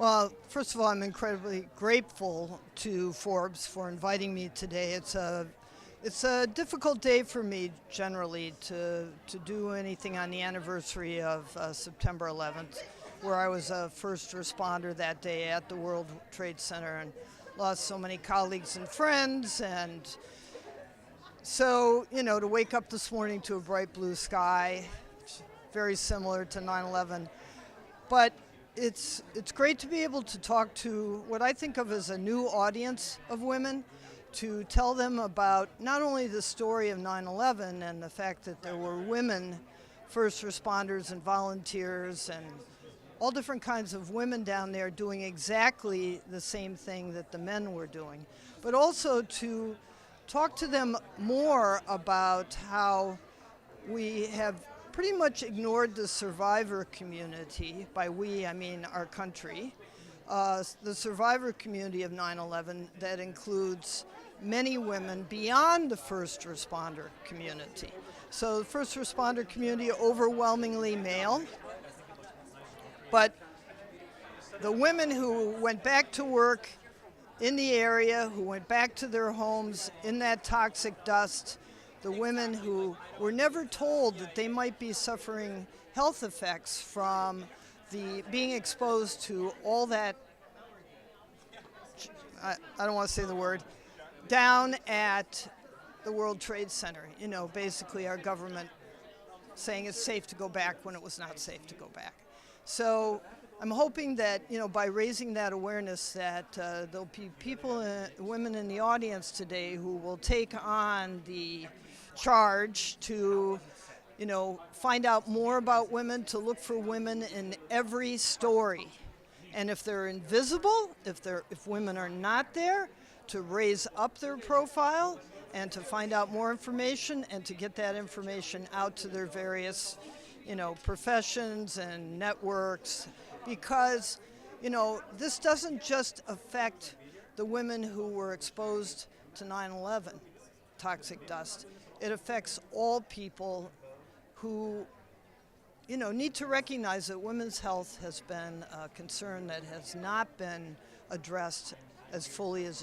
Well, first of all, I'm incredibly grateful to Forbes for inviting me today. It's a difficult day for me generally to do anything on the anniversary of September 11th, where I was a first responder that day at the World Trade Center and lost so many colleagues and friends. And so, to wake up this morning to a bright blue sky, very similar to 9/11. But it's great to be able to talk to what I think of as a new audience of women, to tell them about not only the story of 9/11 and the fact that there were women first responders and volunteers and all different kinds of women down there doing exactly the same thing that the men were doing, but also to talk to them more about how we have pretty much ignored the survivor community. By we, I mean our country. The survivor community of 9/11 that includes many women beyond the first responder community. So the first responder community, overwhelmingly male, but the women who went back to work in the area, who went back to their homes in that toxic dust, the women who were never told that they might be suffering health effects from being exposed to all that, I don't want to say the word, down at the World Trade Center. Basically our government saying it's safe to go back when it was not safe to go back. So I'm hoping that, by raising that awareness, that there'll be women in the audience today who will take on the charge to, find out more about women, to look for women in every story. And if they're invisible, if women are not there, to raise up their profile and to find out more information and to get that information out to their various, professions and networks. Because, this doesn't just affect the women who were exposed to 9/11 toxic dust. It affects all people who, need to recognize that women's health has been a concern that has not been addressed as fully as it